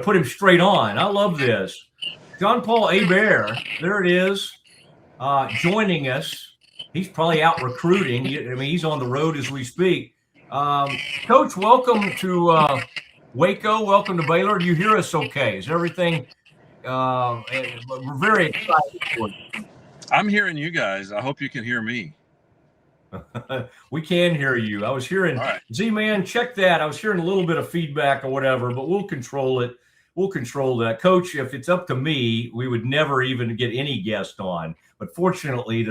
to put him straight on. I love this. John Paul Hebert, there it is, joining us. He's probably out recruiting. I mean, he's on the road as we speak. Coach, welcome to Waco. Welcome to Baylor. Do you hear us okay? Is everything we're very excited for you. I'm hearing you guys. I hope you can hear me. We can hear you. I was hearing, right. Z-Man, check that. I was hearing a little bit of feedback or whatever, but we'll control it. We'll control that. Coach, if it's up to me, we would never even get any guest on. But fortunately,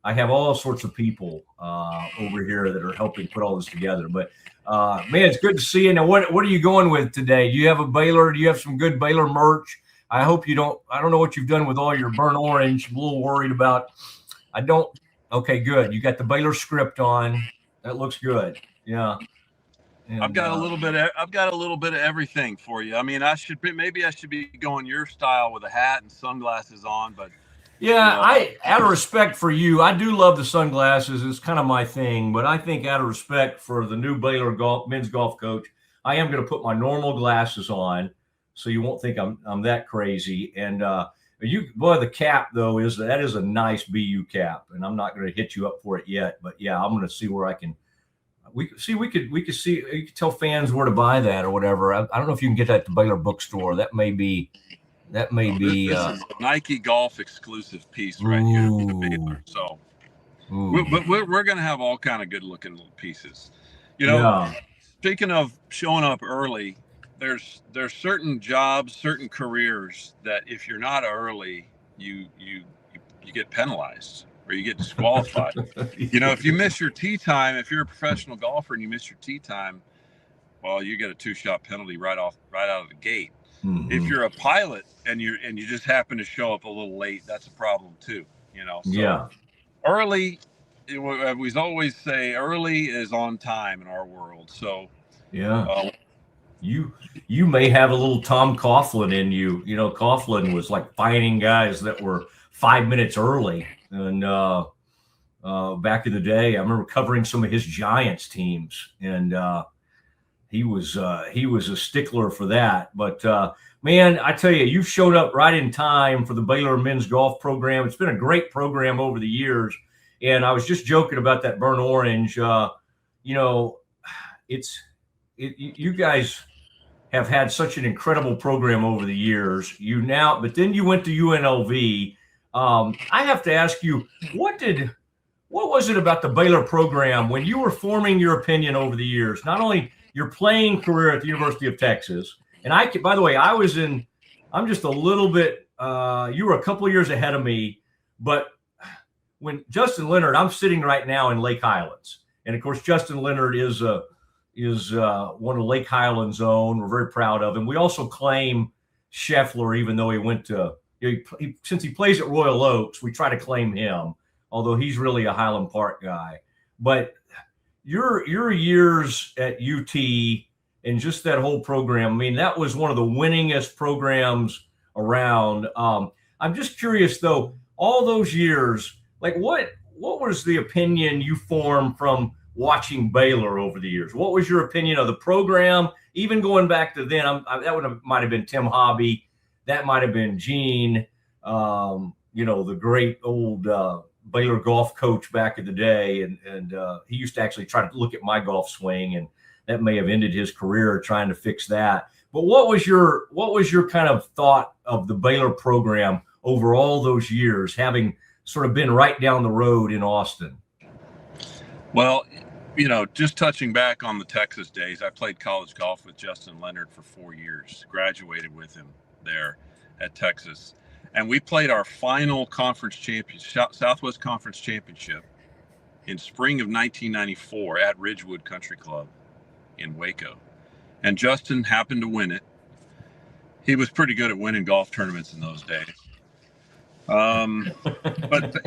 I have all sorts of people over here that are helping put all this together. But, man, it's good to see you. Now, what are you going with today? Do you have a Baylor? Do you have some good Baylor merch? I hope you don't. I don't know what you've done with all your burnt orange. I'm a little worried about. I don't. Okay, good. You got the Baylor script on. That looks good. Yeah. And, I've got a little bit. I've got a little bit of everything for you. I mean, maybe I should be going your style with a hat and sunglasses on, but. Yeah, out of respect for you, I do love the sunglasses. It's kind of my thing, but I think out of respect for the new Baylor men's golf coach, I am going to put my normal glasses on. So you won't think I'm that crazy. And the cap though that is a nice BU cap, and I'm not going to hit you up for it yet. But yeah, I'm going to see where I can. We could see. You could tell fans where to buy that or whatever. I don't know if you can get that at the Baylor bookstore. That may be. This is a Nike golf exclusive piece right here for the Baylor. So, we're going to have all kind of good looking little pieces. Speaking of showing up early. There's certain jobs, certain careers that if you're not early, you get penalized or you get disqualified. If you miss your tee time, if you're a professional golfer and you miss your tee time, well, you get a 2-shot penalty right out of the gate. Mm-hmm. If you're a pilot and you just happen to show up a little late, that's a problem too. So yeah. Early, we always say early is on time in our world. So yeah. You may have a little Tom Coughlin in you. Coughlin was like finding guys that were 5 minutes early. And back in the day, I remember covering some of his Giants teams, and he was a stickler for that. But man, I tell you, you've showed up right in time for the Baylor men's golf program. It's been a great program over the years. And I was just joking about that burnt orange. You guys have had such an incredible program over the years. But then you went to UNLV. I have to ask you, what was it about the Baylor program when you were forming your opinion over the years? Not only your playing career at the University of Texas, and by the way, I'm just a little bit. You were a couple of years ahead of me, but when Justin Leonard, I'm sitting right now in Lake Highlands, and of course, Justin Leonard is one of Lake Highlands' own. We're very proud of him. We also claim Scheffler, even though he went to since he plays at Royal Oaks, we try to claim him, although he's really a Highland Park guy. But your years at UT and just that whole program, I mean, that was one of the winningest programs around. I'm just curious, though, all those years, like what was the opinion you formed from watching Baylor over the years? What was your opinion of the program? Even going back to then, might have been Tim Hobby, that might have been Gene, the great old Baylor golf coach back in the day, and he used to actually try to look at my golf swing, and that may have ended his career trying to fix that. But what was your kind of thought of the Baylor program over all those years, having sort of been right down the road in Austin? Well, just touching back on the Texas days, I played college golf with Justin Leonard for 4 years, graduated with him there at Texas. And we played our final conference championship, Southwest Conference Championship, in spring of 1994 at Ridgewood Country Club in Waco. And Justin happened to win it. He was pretty good at winning golf tournaments in those days. But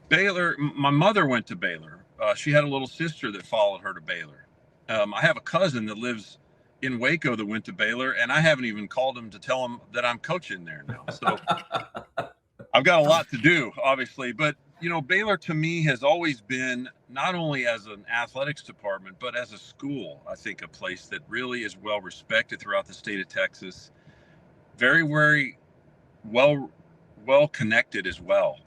Baylor, my mother went to Baylor. She had a little sister that followed her to Baylor. I have a cousin that lives in Waco that went to Baylor, and I haven't even called him to tell him that I'm coaching there now. So I've got a lot to do, obviously. But, Baylor to me has always been not only as an athletics department, but as a school. I think a place that really is well respected throughout the state of Texas. Very, very well connected as well.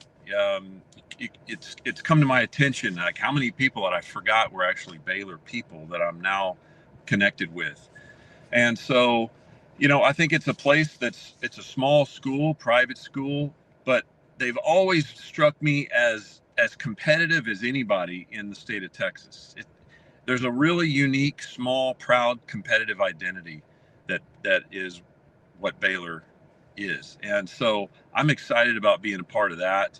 It's come to my attention, like how many people that I forgot were actually Baylor people that I'm now connected with. And so, I think it's a place it's a small school, private school, but they've always struck me as competitive as anybody in the state of Texas. There's a really unique, small, proud, competitive identity that is what Baylor is. And so I'm excited about being a part of that.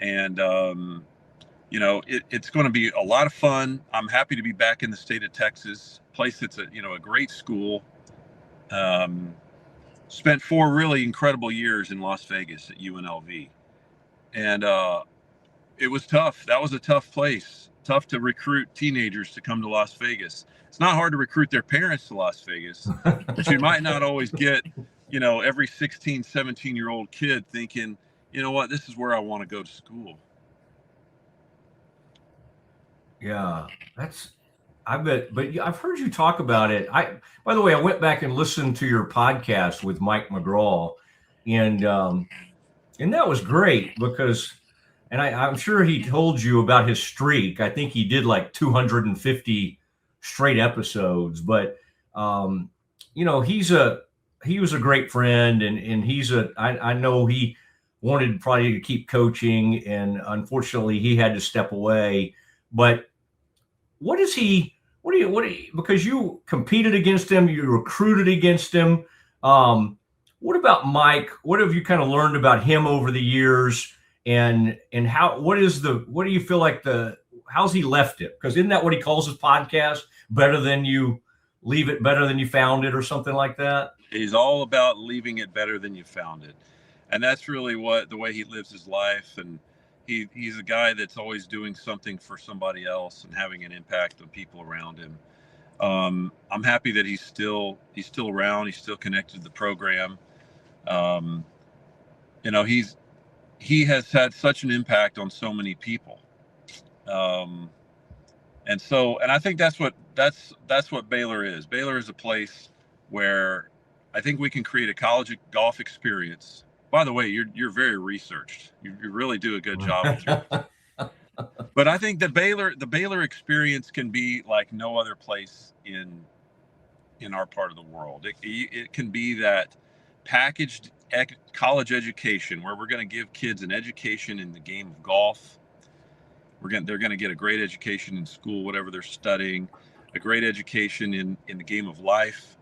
And, it's going to be a lot of fun. I'm happy to be back in the state of Texas, place that's a great school. Spent 4 really incredible years in Las Vegas at UNLV. And it was tough. That was a tough place. Tough to recruit teenagers to come to Las Vegas. It's not hard to recruit their parents to Las Vegas, but you might not always get, every 16, 17-year-old kid thinking, you know what, this is where I want to go to school. Yeah, I bet, but I've heard you talk about it. By the way, I went back and listened to your podcast with Mike McGraw, and that was great because, and I'm sure he told you about his streak. I think he did like 250 straight episodes, but he was a great friend, and I know he wanted probably to keep coaching, and unfortunately he had to step away. But what do you, because you competed against him, you recruited against him. What about Mike? What have you kind of learned about him over the years, and what do you feel like how's he left it? Because isn't that what he calls his podcast? Better than you leave it, better than you found it, or something like that? He's all about leaving it better than you found it. And that's really the way he lives his life. And he's a guy that's always doing something for somebody else and having an impact on people around him. I'm happy that he's still around. He's still connected to the program. He has had such an impact on so many people. And I think that's what Baylor is. Baylor is a place where I think we can create a college golf experience. By the way, you're very researched. You really do a good job with your But I think the Baylor experience can be like no other place in our part of the world. It can be that packaged college education where we're going to give kids an education in the game of golf. They're going to get a great education in school, whatever they're studying, a great education in the game of life,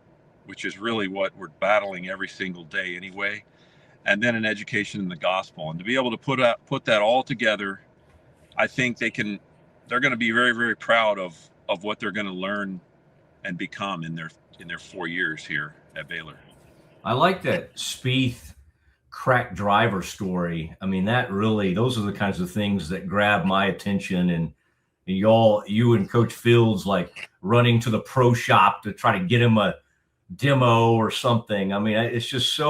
which is really what we're battling every single day anyway. And then an education in the gospel. And to be able to put that all together, I think they're going to be very, very proud of what they're going to learn and become in their 4 years here at Baylor. I like that Spieth crack driver story. I mean, those are the kinds of things that grab my attention. And you and Coach Fields like running to the pro shop to try to get him a demo or something. I mean, it's just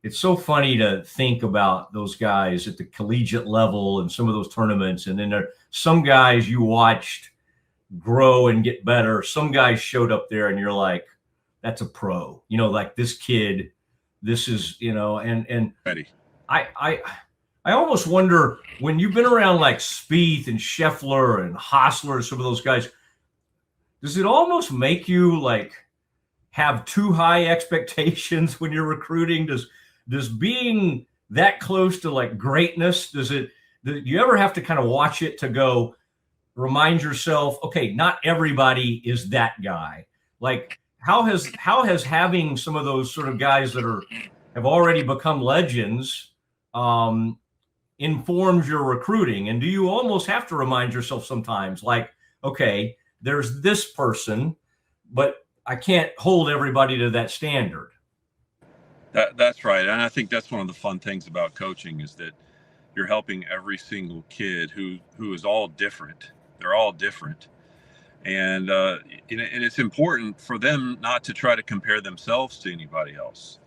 it's so funny to think about those guys at the collegiate level and some of those tournaments. And then there are some guys you watched grow and get better. Some guys showed up there and you're like, that's a pro, like this kid, this is, and Ready. I almost wonder when you've been around like Spieth and Scheffler and Hostler and some of those guys, does it almost make you like have too high expectations when you're recruiting? Does being that close to like greatness, do you ever have to kind of watch it to remind yourself, okay, not everybody is that guy? Like how has having some of those sort of guys that have already become legends informs your recruiting? And do you almost have to remind yourself sometimes like, okay, there's this person, but I can't hold everybody to that standard? That's right. And I think that's one of the fun things about coaching is that you're helping every single kid who is all different. They're all different. And it's important for them not to try to compare themselves to anybody else,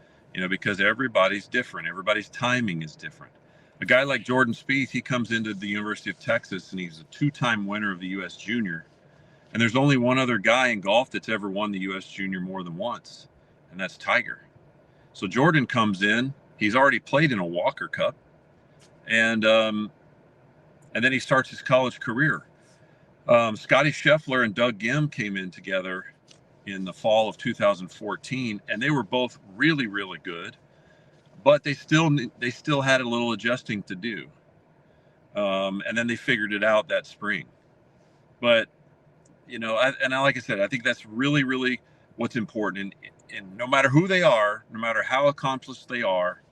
because everybody's different. Everybody's timing is different. A guy like Jordan Spieth, he comes into the University of Texas and he's a 2-time winner of the U.S. Junior. And there's only one other guy in golf that's ever won the U.S. Junior more than once, and that's Tiger. So Jordan comes in. He's already played in a Walker Cup, and then he starts his college career. Scotty Scheffler and Doug Gim came in together in the fall of 2014, and they were both really, really good, but they still had a little adjusting to do. And then they figured it out that spring. But like I said, I think that's really, really what's important. And no matter who they are, no matter how accomplished they are,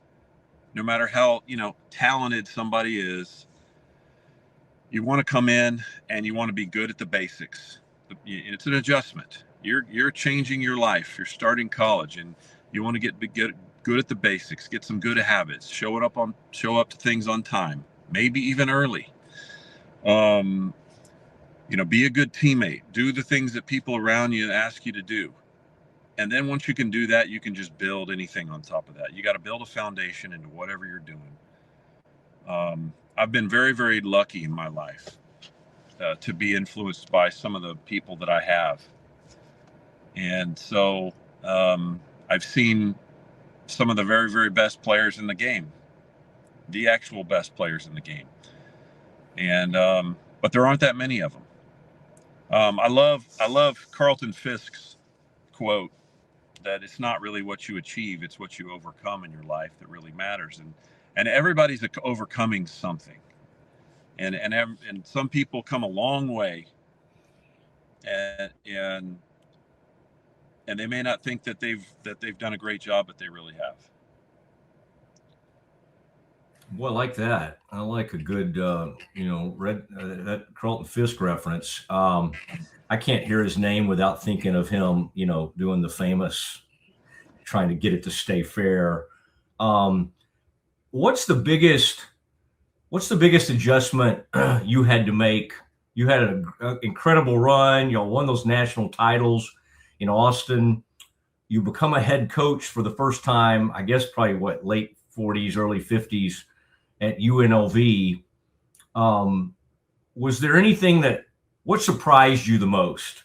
no matter how talented somebody is, you want to come in and you want to be good at the basics. It's an adjustment. You're changing your life. You're starting college, and you want to get good at the basics. Get some good habits. Show up to things on time. Maybe even early. Be a good teammate. Do the things that people around you ask you to do. And then once you can do that, you can just build anything on top of that. You got to build a foundation into whatever you're doing. I've been very, very lucky in my life to be influenced by some of the people that I have. And so I've seen some of the very, very best players in the game, the actual best players in the game. And but there aren't that many of them. I love Carlton Fisk's quote that it's not really what you achieve, it's what you overcome in your life that really matters. And everybody's overcoming something. And some people come a long way, and they may not think that they've done a great job, but they really have. Well, I like that. I like a good, that Carlton Fisk reference. I can't hear his name without thinking of him, doing the famous, trying to get it to stay fair. What's the biggest adjustment you had to make? You had an incredible run. You won those national titles in Austin. You become a head coach for the first time, I guess probably late 40s, early 50s at UNLV. Was there anything what surprised you the most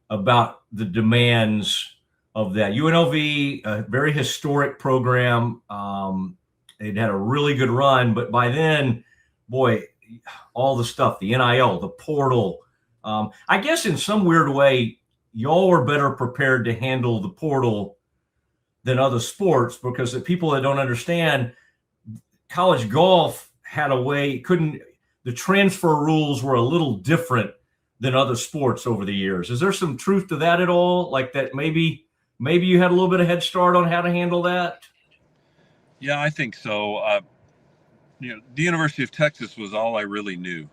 about the demands of that? UNLV, a very historic program. It had a really good run, but by then, boy, all the stuff, the NIL, the portal. I guess in some weird way, y'all were better prepared to handle the portal than other sports, because the people that don't understand, college golf had a way, the transfer rules were a little different than other sports over the years. Is there some truth to that at all? Like that maybe you had a little bit of head start on how to handle that? Yeah, I think so. The University of Texas was all I really knew.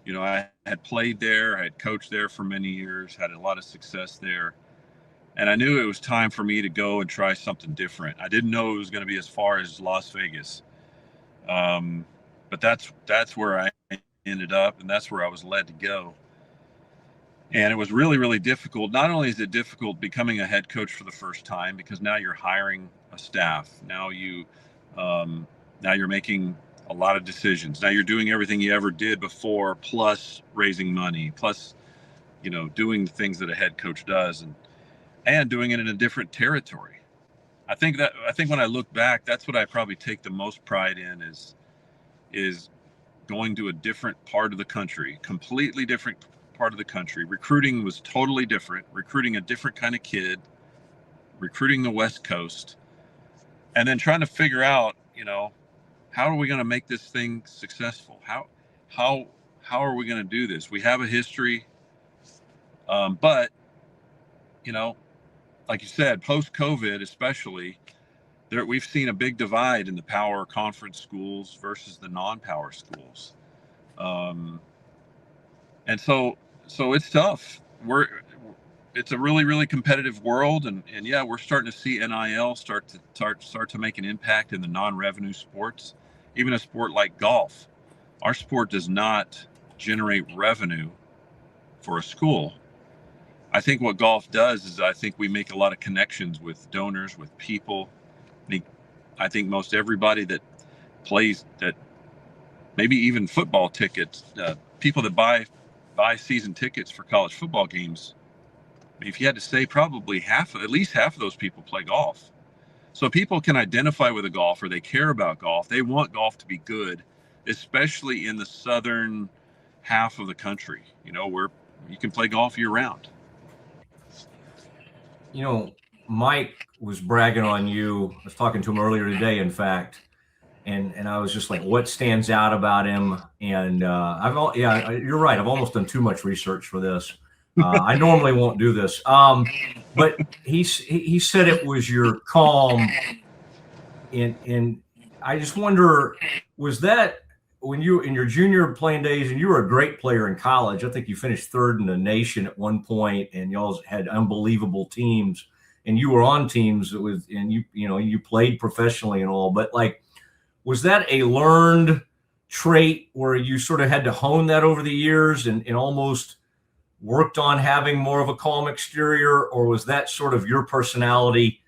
I had played there, I had coached there for many years, had a lot of success there. And I knew it was time for me to go and try something different. I didn't know it was going to be as far as Las Vegas. But that's where I ended up, and that's where I was led to go. And it was really, really difficult. Not only is it difficult becoming a head coach for the first time, because now you're hiring a staff. Now you're making a lot of decisions. Now you're doing everything you ever did before, plus raising money, plus, doing the things that a head coach does, and doing it in a different territory. I think when I look back, that's what I probably take the most pride in is going to a different part of the country, completely different part of the country. Recruiting was totally different, recruiting a different kind of kid, recruiting the West Coast, and then trying to figure out, how are we going to make this thing successful? How are we going to do this? We have a history, but, like you said, post-COVID especially, we've seen a big divide in the power conference schools versus the non-power schools. And so it's tough. It's a really, really competitive world. And yeah, we're starting to see NIL start to make an impact in the non-revenue sports, even a sport like golf. Our sport does not generate revenue for a school. I think what golf does is I think we make a lot of connections with donors, with people. I think most everybody that plays, that maybe even football tickets. People that buy season tickets for college football games. If you had to say, probably at least half of those people play golf. So people can identify with a golfer. They care about golf. They want golf to be good, especially in the southern half of the country, where you can play golf year round. Mike was bragging on you. I was talking to him earlier today, in fact, and I was just like, what stands out about him? And you're right. I've almost done too much research for this. I normally won't do this. But he said it was your calm. And I just wonder, was that when you in your junior playing days, and you were a great player in college? I think you finished third in the nation at one point, and y'all had unbelievable teams, and you were on teams and you played professionally and all. But like, was that a learned trait where you sort of had to hone that over the years and almost worked on having more of a calm exterior, or was that sort of your personality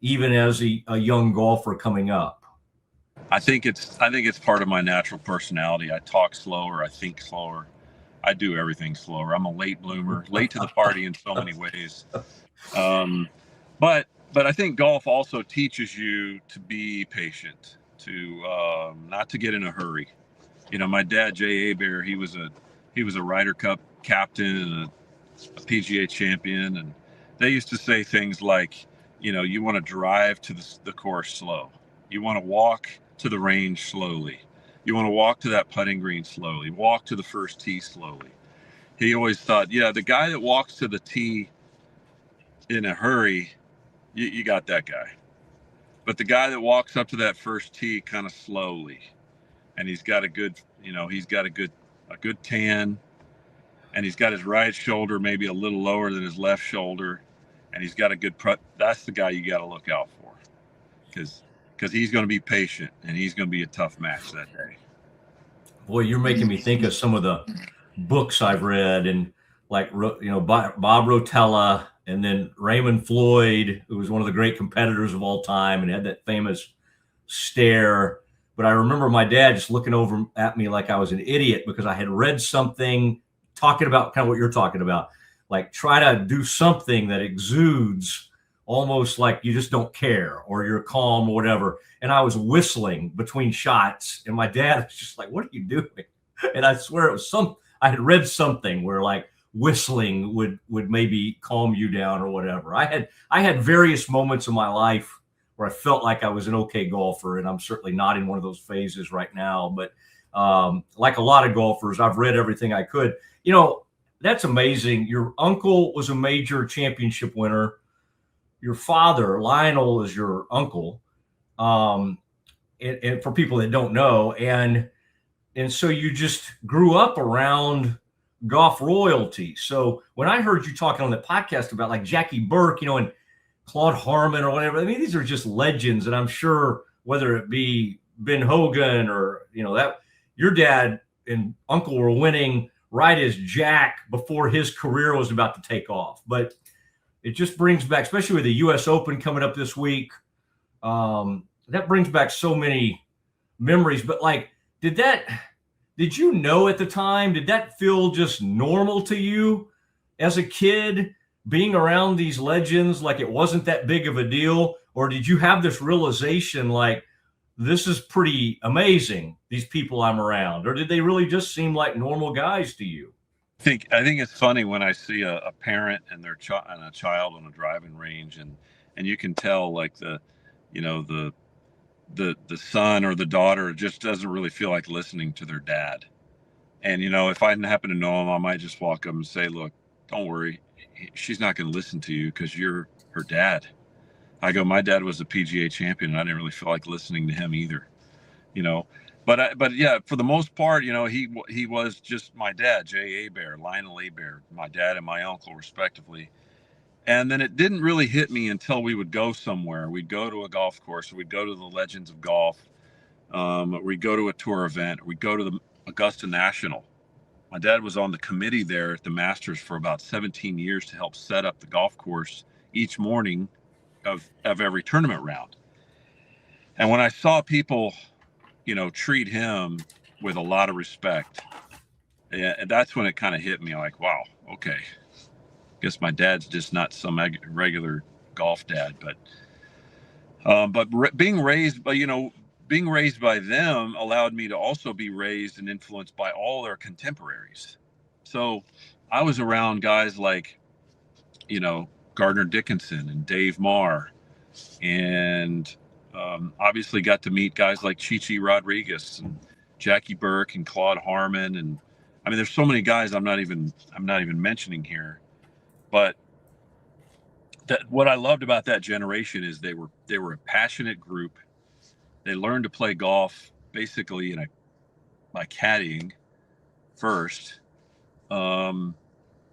even as a young golfer coming up? I think it's part of my natural personality. I talk slower, I think slower, I do everything slower. I'm a late bloomer, late to the party in so many ways. But I think golf also teaches you to be patient, to not to get in a hurry. My dad, Jay Hebert, he was a Ryder Cup captain and a PGA champion, and they used to say things like, you want to drive to the course slow, you want to walk to the range slowly, you want to walk to that putting green slowly, walk to the first tee slowly. He always thought, the guy that walks to the tee in a hurry, you got that guy. But the guy that walks up to that first tee kind of slowly, and he's got a good tan, and he's got his right shoulder maybe a little lower than his left shoulder, and he's got a good that's the guy you got to look out for, because he's going to be patient, and he's going to be a tough match that day. Boy, you're making me think of some of the books I've read, and like, Bob Rotella, and then Raymond Floyd, who was one of the great competitors of all time and had that famous stare. But I remember my dad just looking over at me like I was an idiot because I had read something talking about kind of what you're talking about, like try to do something that exudes almost like you just don't care or you're calm or whatever. And I was whistling between shots, and my dad was just like, "What are you doing?" And I swear it was I had read something where like whistling would maybe calm you down or whatever. I had various moments in my life where I felt like I was an okay golfer, and I'm certainly not in one of those phases right now. But like a lot of golfers, I've read everything I could. That's amazing. Your uncle was a major championship winner. Your father, Lionel, is your uncle. And for people that don't know, and so you just grew up around golf royalty. So when I heard you talking on the podcast about like Jackie Burke, and Claude Harmon or whatever, I mean, these are just legends. And I'm sure whether it be Ben Hogan or, that your dad and uncle were winning right as Jack before his career was about to take off. But it just brings back, especially with the U.S. Open coming up this week, that brings back so many memories. But like, did you know at the time, did that feel just normal to you as a kid, being around these legends, like it wasn't that big of a deal? Or did you have this realization like, this is pretty amazing, these people I'm around? Or did they really just seem like normal guys to you? I think it's funny when I see a parent and their and a child on a driving range, and you can tell like the son or the daughter just doesn't really feel like listening to their dad. And if I happen to know him, I might just walk up and say, "Look, don't worry, she's not going to listen to you because you're her dad." I go, "My dad was a PGA champion, and I didn't really feel like listening to him either." But yeah, for the most part, he was just my dad, Jay Hebert, Lionel Hebert, my dad and my uncle respectively. And then it didn't really hit me until we would go somewhere. We'd go to a golf course, or we'd go to the Legends of Golf, we'd go to a tour event, or we'd go to the Augusta National. My dad was on the committee there at the Masters for about 17 years to help set up the golf course each morning of every tournament round. And when I saw people, treat him with a lot of respect. And that's when it kind of hit me like, wow, okay. Guess my dad's just not some regular golf dad, but being raised by, being raised by them allowed me to also be raised and influenced by all their contemporaries. So I was around guys like, Gardner Dickinson and Dave Marr, and obviously got to meet guys like Chi Rodriguez and Jackie Burke and Claude Harmon. And I mean, there's so many guys I'm not even mentioning here, but what I loved about that generation is they were a passionate group. They learned to play golf basically by caddying first.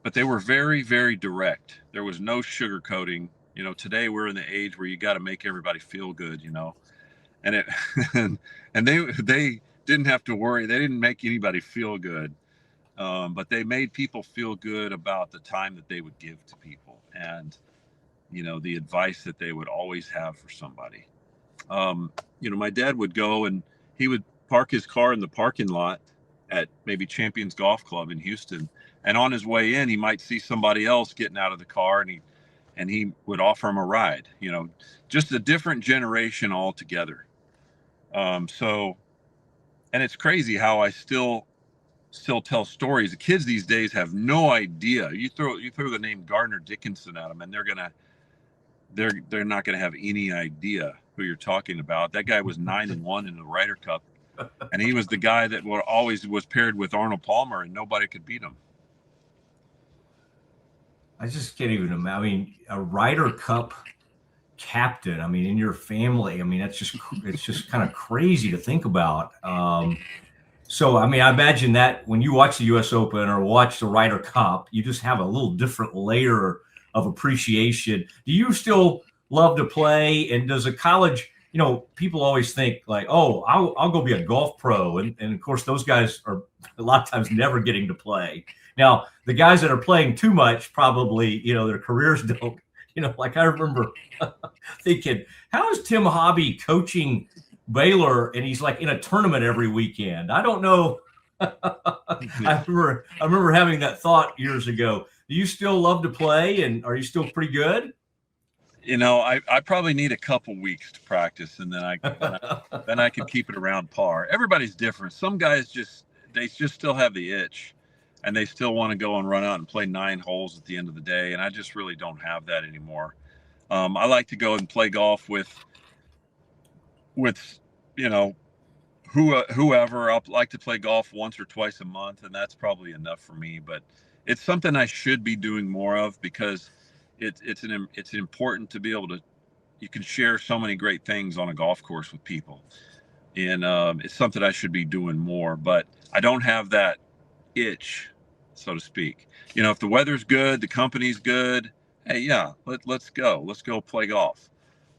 But they were very, very direct. There was no sugarcoating. Today we're in the age where you got to make everybody feel good, and it, and they didn't have to worry. They didn't make anybody feel good. But they made people feel good about the time that they would give to people, and, the advice that they would always have for somebody. My dad would go and he would park his car in the parking lot at maybe Champions Golf Club in Houston. And on his way in, he might see somebody else getting out of the car, and he would offer him a ride, just a different generation altogether. And it's crazy how I still tell stories. The kids these days have no idea. You throw the name Gardner Dickinson at them, and they're not gonna have any idea who you're talking about. That guy was 9-1 in the Ryder Cup, and he was the guy that always was paired with Arnold Palmer, and nobody could beat him. I just can't even imagine. I mean, a Ryder Cup captain, in your family, it's just kind of crazy to think about. So, I imagine that when you watch the U.S. Open or watch the Ryder Cup, you just have a little different layer of appreciation. Do you still love to play? And does a college, people always think like, oh, I'll go be a golf pro. And of course, those guys are a lot of times never getting to play. Now, the guys that are playing too much, probably, their careers don't, like I remember thinking, how is Tim Hobby coaching Baylor and he's like in a tournament every weekend? I don't know. I remember having that thought years ago. Do you still love to play, and are you still pretty good? I probably need a couple weeks to practice, and then I can keep it around par. Everybody's different. Some guys they still have the itch, and they still want to go and run out and play 9 holes at the end of the day. And I just really don't have that anymore. I like to go and play golf with whoever. I like to play golf once or twice a month, and that's probably enough for me. But it's something I should be doing more of, because it's important to be able to. You can share so many great things on a golf course with people, and it's something I should be doing more. But I don't have that itch, so to speak. If the weather's good, the company's good, hey, yeah, let's go play golf.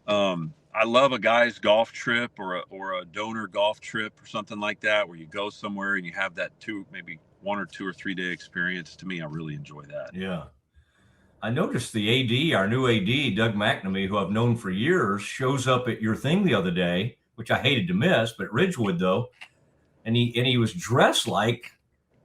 I love a guy's golf trip or a donor golf trip or something like that, where you go somewhere and you have that maybe 1 or 2 or 3 day experience. To me, I really enjoy that. Yeah. I noticed the AD, our new AD, Doug McNamee, who I've known for years, shows up at your thing the other day, which I hated to miss, but Ridgewood though. And he was dressed like,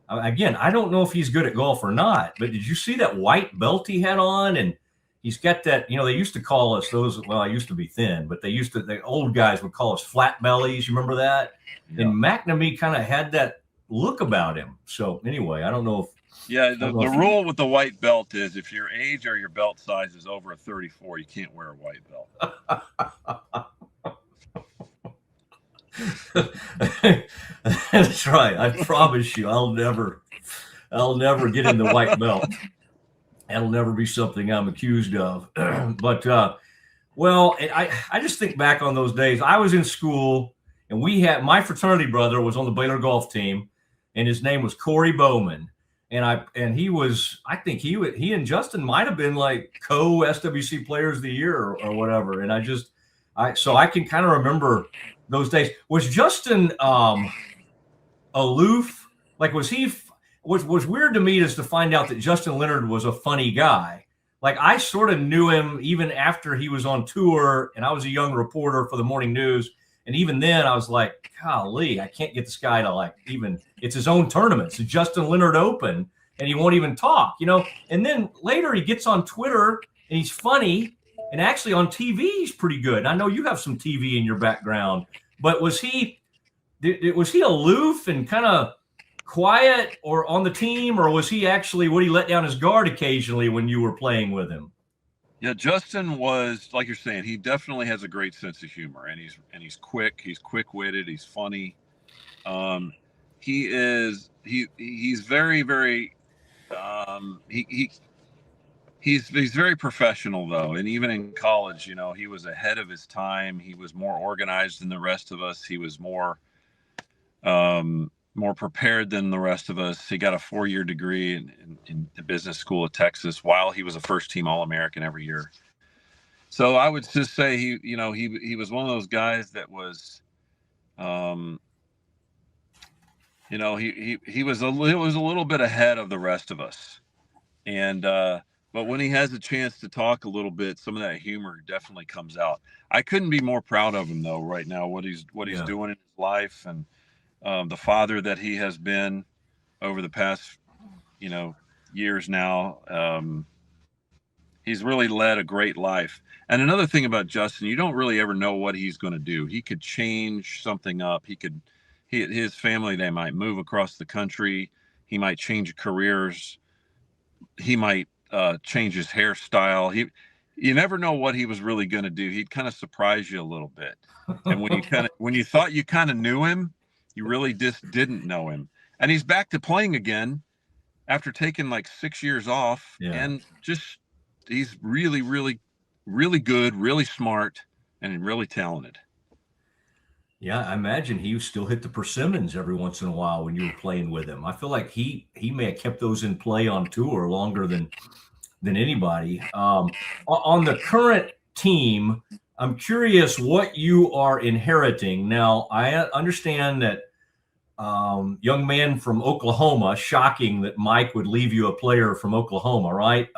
again, I don't know if he's good at golf or not, but did you see that white belt he had on? And he's got that, they used to call us I used to be thin, but the old guys would call us flat bellies. You remember that? Yeah. And McNamee kind of had that look about him. So anyway, I don't know if. Yeah, the rule with the white belt is if your age or your belt size is over a 34, you can't wear a white belt. That's right. I promise you, I'll never get in the white belt. That'll never be something I'm accused of. But I just think back on those days. I was in school, and my fraternity brother was on the Baylor golf team, and his name was Corey Bowman. And he was, I think he and Justin might have been like co-SWC players of the year or whatever. And so I can kind of remember those days. Was Justin aloof? Like, was weird to me is to find out that Justin Leonard was a funny guy. Like, I sort of knew him even after he was on tour, and I was a young reporter for the Morning News, And even then I was like, golly, I can't get this guy to like even, it's his own tournament. It's the Justin Leonard Open and he won't even talk, you know? And then later he gets on Twitter and he's funny, and actually on TV he's pretty good. And I know you have some TV in your background, but was he aloof and kind of quiet or on the team, or was he actually, would he let down his guard occasionally when you were playing with him? Yeah, Justin was, like you're saying, he definitely has a great sense of humor, and he's quick-witted, he's funny. He's very, very he's very professional though, and even in college, you know, he was ahead of his time. He was more organized than the rest of us. He was more prepared than the rest of us. He got a 4-year degree in the business school of Texas while he was a first-team All-American every year. So I would just say he was one of those guys that was, he was a little bit ahead of the rest of us, and but when he has a chance to talk a little bit, some of that humor definitely comes out. I couldn't be more proud of him though right now, what he's doing in his life, and the father that he has been over the past, years now. He's really led a great life. And another thing about Justin, you don't really ever know what he's going to do. He could change something up. His family, they might move across the country. He might change careers. He might change his hairstyle. You never know what he was really going to do. He'd kind of surprise you a little bit. And when you thought you kind of knew him, you really just didn't know him. And he's back to playing again after taking like 6 years off. Yeah. And just, he's really, really, really good, really smart, and really talented. Yeah, I imagine he still hit the persimmons every once in a while when you were playing with him. I feel like he may have kept those in play on tour longer than anybody. On the current team, I'm curious what you are inheriting. Now, I understand that young man from Oklahoma, shocking that Mike would leave you a player from Oklahoma, right?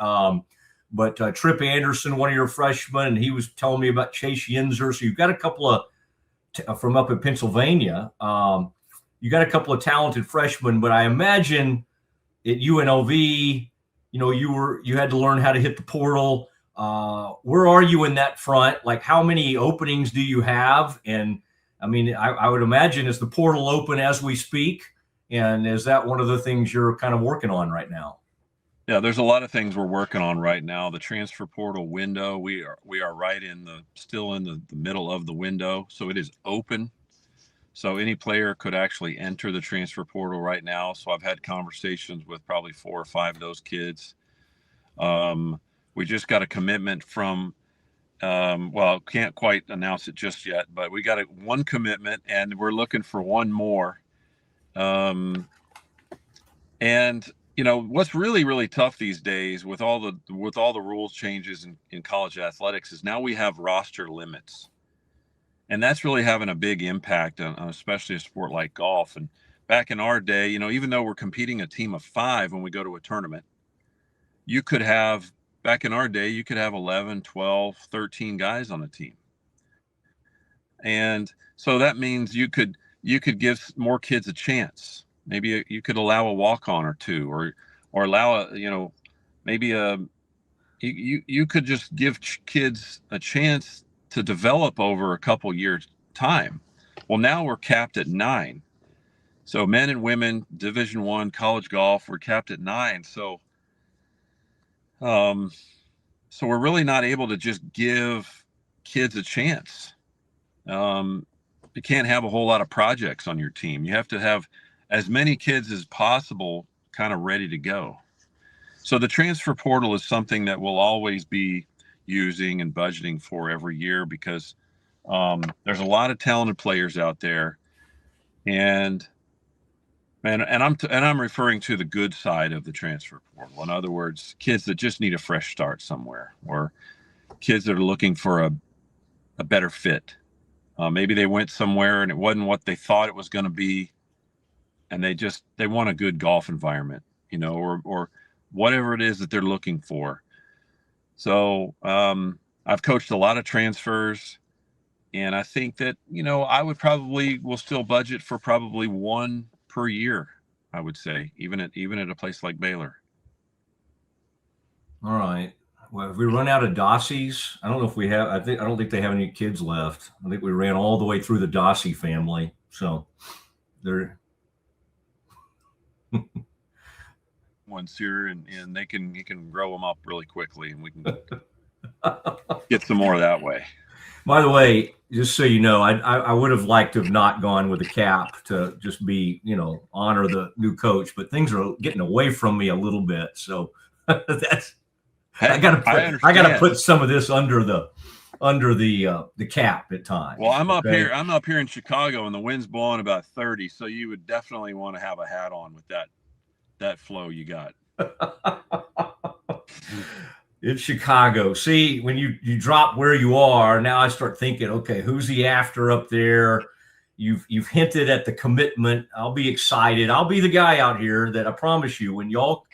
But Trip Anderson, one of your freshmen, and he was telling me about Chase Yinzer. So you've got a couple of from up in Pennsylvania. You got a couple of talented freshmen, but I imagine at UNLV, you had to learn how to hit the portal. Where are you in that front? Like, how many openings do you have? And I mean, I would imagine, is the portal open as we speak? And is that one of the things you're kind of working on right now? Yeah, there's a lot of things we're working on right now. The transfer portal window, we are right still in the middle of the window. So it is open. So any player could actually enter the transfer portal right now. So I've had conversations with probably 4 or 5 of those kids. We just got a commitment from, can't quite announce it just yet, but we got one commitment and we're looking for one more. What's really, really tough these days with all the rules changes in college athletics is now we have roster limits. And that's really having a big impact on especially a sport like golf. And back in our day, even though we're competing a team of 5 when we go to a tournament, back in our day, you could have 11, 12, 13 guys on a team. And so that means you could give more kids a chance. Maybe you could allow a walk-on or 2, or allow you could just give kids a chance to develop over a couple years time. Well, now we're capped at 9. So men and women, Division I college golf, we're capped at 9. So we're really not able to just give kids a chance. You can't have a whole lot of projects on your team. You have to have as many kids as possible kind of ready to go. So the transfer portal is something that we'll always be using and budgeting for every year because there's a lot of talented players out there, and I'm referring to the good side of the transfer portal. In other words, kids that just need a fresh start somewhere, or kids that are looking for a better fit. Maybe they went somewhere and it wasn't what they thought it was going to be, and they want a good golf environment, or whatever it is that they're looking for. So I've coached a lot of transfers. And I think that, I will still budget for probably one per year, I would say, even at a place like Baylor. All right. Well, if we run out of Dossies, I don't know if we have. I don't think they have any kids left. I think we ran all the way through the Dossie family, so they're ones here, and you can grow them up really quickly, and we can get some more that way. By the way, just so you know, I would have liked to have not gone with the cap to just be, honor the new coach, but things are getting away from me a little bit. So that's I gotta put some of this under the cap at times. Well, I'm up here in Chicago, and the wind's blowing about 30, so you would definitely want to have a hat on with that flow you got. It's Chicago. See, when you drop where you are, now I start thinking, okay, who's he after up there? You've hinted at the commitment. I'll be excited. I'll be the guy out here that I promise you, when y'all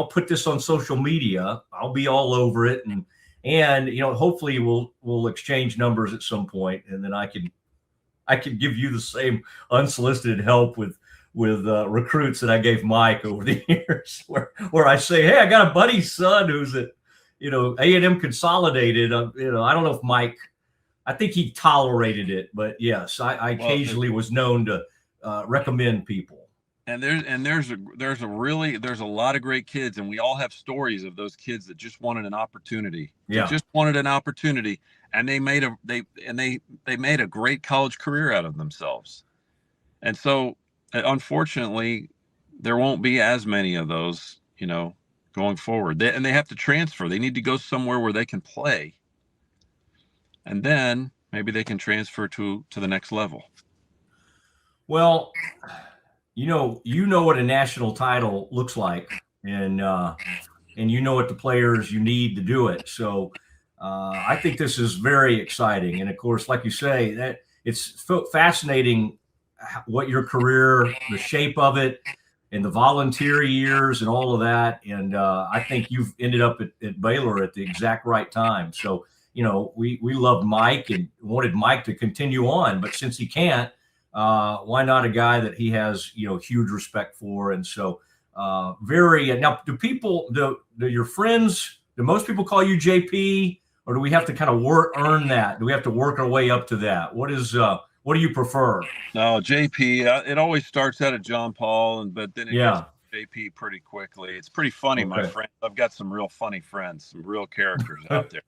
put this on social media, I'll be all over it, and hopefully we'll exchange numbers at some point, and then I can give you the same unsolicited help with recruits that I gave Mike over the years, where I say, hey, I got a buddy's son who's at A&M Consolidated. I don't know if Mike, I think he tolerated it, but yes, I occasionally was known to recommend people. And there's a lot of great kids, and we all have stories of those kids that just wanted an opportunity. Yeah. Just wanted an opportunity, and they made a great college career out of themselves. And so, unfortunately, there won't be as many of those, going forward. They have to transfer. They need to go somewhere where they can play, and then maybe they can transfer to the next level. Well, you know what a national title looks like, and you know what the players you need to do it. So I think this is very exciting, and of course, like you say, that it's fascinating what your career, the shape of it, and the volunteer years and all of that. And I think you've ended up at Baylor at the exact right time. So we loved Mike and wanted Mike to continue on, but since he can't, why not a guy that he has huge respect for? And so now, do your friends, do most people call you JP, or do we have to kind of earn that? Do we have to work our way up to that? What do you prefer? No, JP. It always starts out at John Paul, but then it gets JP pretty quickly. It's pretty funny, my friend. I've got some real funny friends, some real characters out there.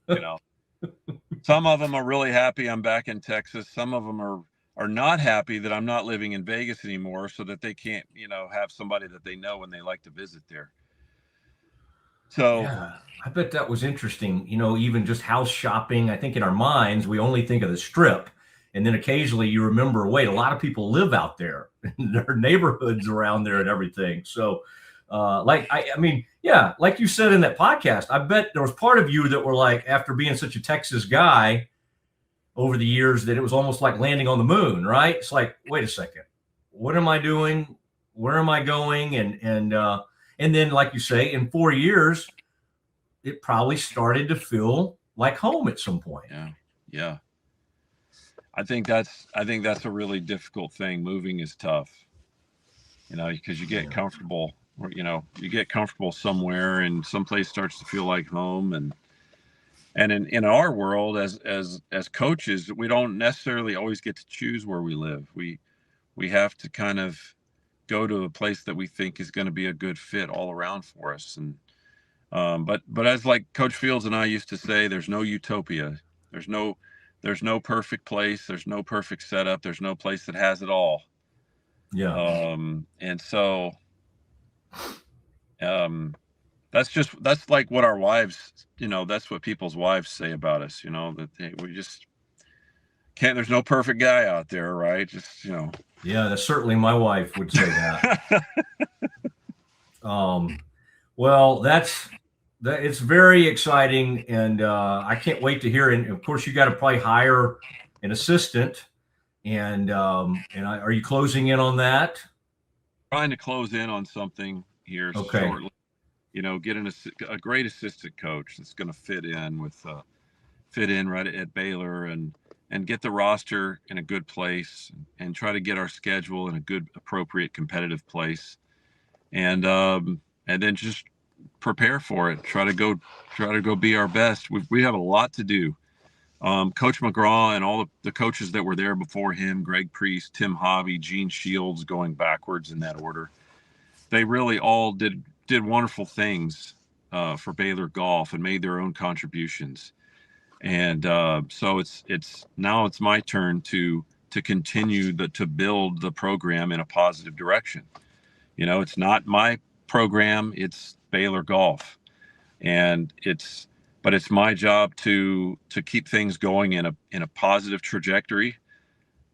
Some of them are really happy I'm back in Texas. Some of them are not happy that I'm not living in Vegas anymore, so that they can't, have somebody that they know and they like to visit there. So yeah, I bet that was interesting. Even just house shopping. I think in our minds we only think of the Strip, and then occasionally you remember, wait, a lot of people live out there, and there are neighborhoods around there and everything. So, like you said in that podcast, I bet there was part of you that were like, after being such a Texas guy over the years, that it was almost like landing on the moon, right? It's like, wait a second, what am I doing? Where am I going? And then, like you say, in 4 years, it probably started to feel like home at some point. Yeah. I think that's a really difficult thing. Moving is tough, because you get comfortable, you get comfortable somewhere, and someplace starts to feel like home. And in our world, as coaches, we don't necessarily always get to choose where we live. We have to kind of go to a place that we think is going to be a good fit all around for us. And but as like Coach Fields and I used to say, there's no utopia. There's no perfect place. There's no perfect setup. There's no place that has it all. Yeah. And so that's like what our wives, that's what people's wives say about us, that we just can't, there's no perfect guy out there, right? Just, Yeah, that's certainly my wife would say that. Well, it's very exciting, and I can't wait to hear. And of course, you got to probably hire an assistant. And are you closing in on that? Trying to close in on something here shortly. Getting a great assistant coach that's going to fit in right at Baylor, and and get the roster in a good place and try to get our schedule in a good, appropriate, competitive place. And then just prepare for it. Try to go be our best. We have a lot to do. Coach McGraw and all the coaches that were there before him, Greg Priest, Tim Hobby, Gene Shields, going backwards in that order, they really all did wonderful things for Baylor golf and made their own contributions. And so it's my turn to continue to build the program in a positive direction. It's not my program, it's Baylor golf, and it's my job to keep things going in a positive trajectory.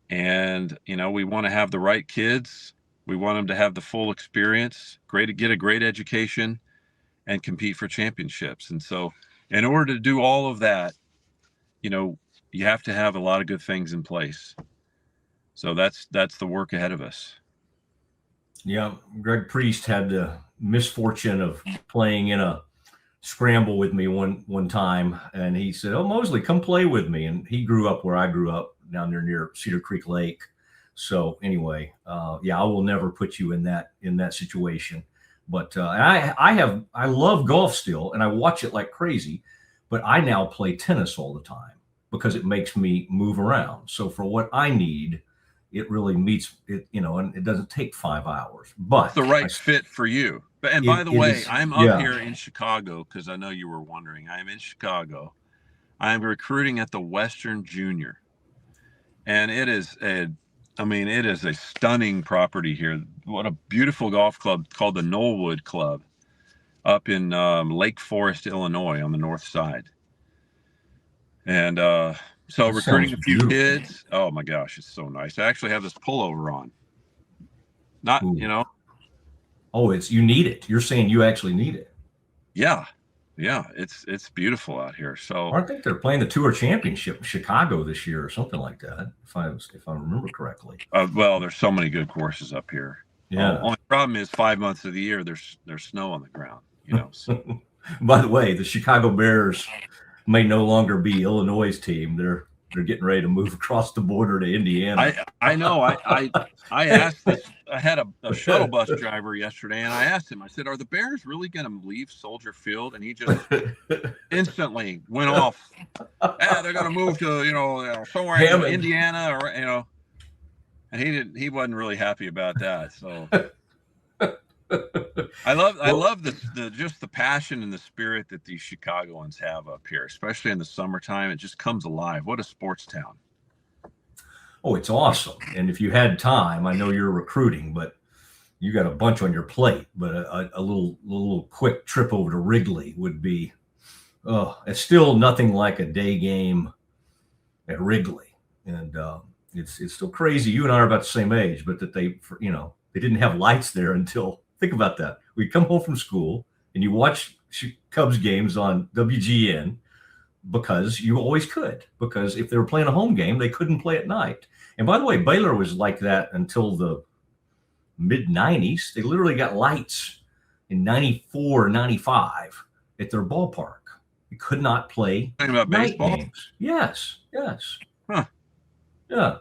And we want to have the right kids. We want them to have the full experience, get a great education, and compete for championships. And so in order to do all of that, you have to have a lot of good things in place. So that's the work ahead of us. Yeah, Greg Priest had the misfortune of playing in a scramble with me one time, and he said, "Oh, Mosley, come play with me." And he grew up where I grew up, down there near Cedar Creek Lake. So anyway, I will never put you in that situation. But I love golf still, and I watch it like crazy. But I now play tennis all the time because it makes me move around. So for what I need, it really meets it, and it doesn't take 5 hours. But it's the right fit for you. And by the way, I'm up here in Chicago because I know you were wondering. I'm in Chicago. I'm recruiting at the Western Junior, and it is a stunning property here. What a beautiful golf club called the Knollwood Club up in Lake Forest, Illinois, on the north side. And so recruiting a few kids. Oh my gosh, it's so nice. I actually have this pullover on. Not, Ooh. Oh, you need it. You're saying you actually need it. Yeah. It's beautiful out here. So I think they're playing the Tour Championship in Chicago this year or something like that, if I remember correctly. Well, there's so many good courses up here. Yeah. Only problem is 5 months of the year there's snow on the ground. So. By the way, the Chicago Bears may no longer be Illinois' team. They're getting ready to move across the border to Indiana. I know. I asked this. I had a shuttle bus driver yesterday, and I asked him. I said, "Are the Bears really going to leave Soldier Field?" And he just instantly went off. They're going to move to somewhere in Indiana, or and he wasn't really happy about that. So I love just the passion and the spirit that these Chicagoans have up here, especially in the summertime. It just comes alive. What a sports town. Oh, it's awesome. And if you had time, I know you're recruiting, but you got a bunch on your plate, but a little quick trip over to Wrigley would be, it's still nothing like a day game at Wrigley. And it's still crazy. You and I are about the same age, but that they didn't have lights there until, think about that. We'd come home from school and you watch Cubs games on WGN because you always could, because if they were playing a home game, they couldn't play at night. And by the way, Baylor was like that until the mid 90s. They literally got lights in 94, 95 at their ballpark. They could not play about night baseball games. Yes. Huh. Yeah.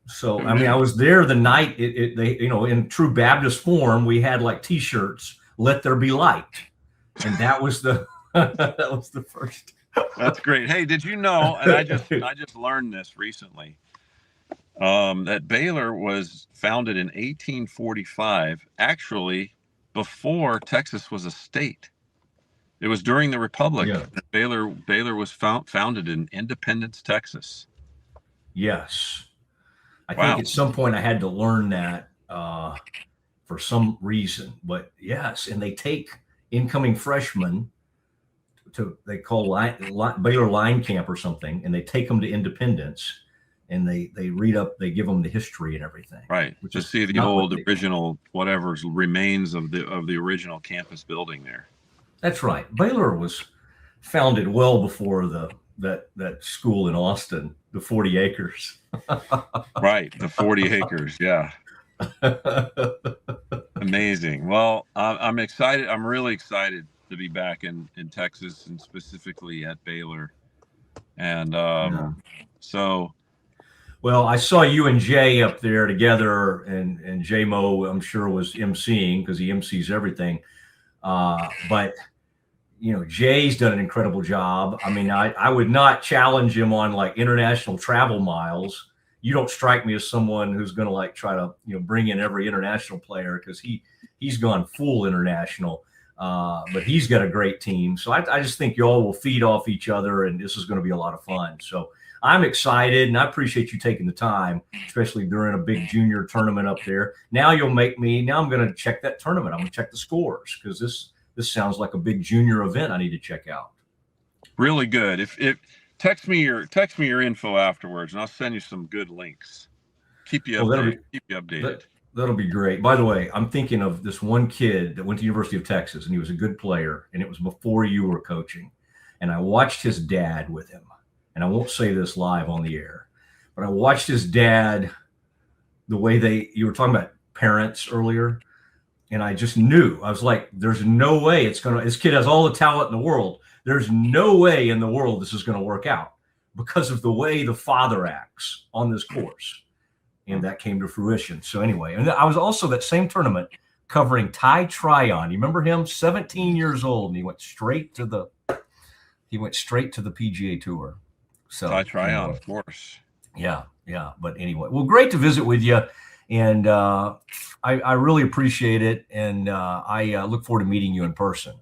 So, I was there the night they, in true Baptist form, we had like T-shirts, "Let there be light." And that was the first. That's great. Hey, did you know, and I just learned this recently, that Baylor was founded in 1845, actually before Texas was a state. It was during the Republic that Baylor was founded in Independence, Texas. Yes. I think at some point I had to learn that for some reason, but yes. And they take incoming freshmen they call Baylor Line Camp or something, and they take them to Independence, and they give them the history and everything. Right. To see the old original, whatever remains of the original campus building there. That's right. Baylor was founded well before that school in Austin, the 40 acres. Right. The 40 acres. Yeah. Amazing. Well, I'm excited. I'm really excited to be back in Texas, and specifically at Baylor. And So, well, I saw you and Jay up there together, and J Mo, I'm sure, was emceeing because he emcees everything. But you know, Jay's done an incredible job. I mean, I would not challenge him on like international travel miles. You don't strike me as someone who's going to like try to, you know, bring in every international player because he's gone full international. But he's got a great team. So I just think you all will feed off each other, and this is going to be a lot of fun. So I'm excited, and I appreciate you taking the time, especially during a big junior tournament up there. Now you'll make me. Now I'm going to check that tournament. I'm going to check the scores because this sounds like a big junior event I need to check out. really good. If text me your info afterwards, and I'll send you some good links. Keep you updated. That'll be great. By the way, I'm thinking of this one kid that went to the University of Texas, and he was a good player, and it was before you were coaching. And I watched his dad with him. And I won't say this live on the air, but I watched his dad, the way you were talking about parents earlier, and I just knew. I was like, there's no way this kid has all the talent in the world. There's no way in the world this is going to work out because of the way the father acts on this course. And that came to fruition. So anyway, and I was also that same tournament covering Ty Tryon. You remember him? 17 years old, and he went straight to the PGA Tour. So Ty Tryon, of course. Yeah. But anyway, well, great to visit with you, and I really appreciate it, and I look forward to meeting you in person.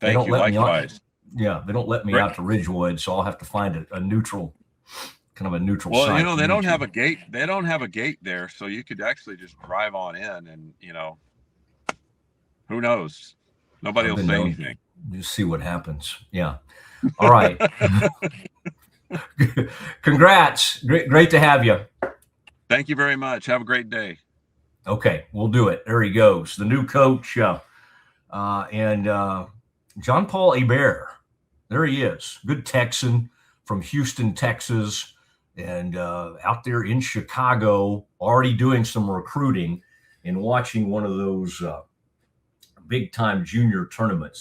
Thank you. Likewise. Yeah, they don't let me out to Ridgewood, so I'll have to find a neutral. Kind of a neutral well, site. You know, they don't have a gate. They don't have a gate there, so you could actually just drive on in, and you know, who knows? Nobody will say anything. Just see what happens. Yeah. All right. Congrats. Great to have you. Thank you very much. Have a great day. Okay, we'll do it. There he goes, the new coach, and John Paul Hebert. There he is. Good Texan from Houston, Texas. And out there in Chicago, already doing some recruiting and watching one of those big-time junior tournaments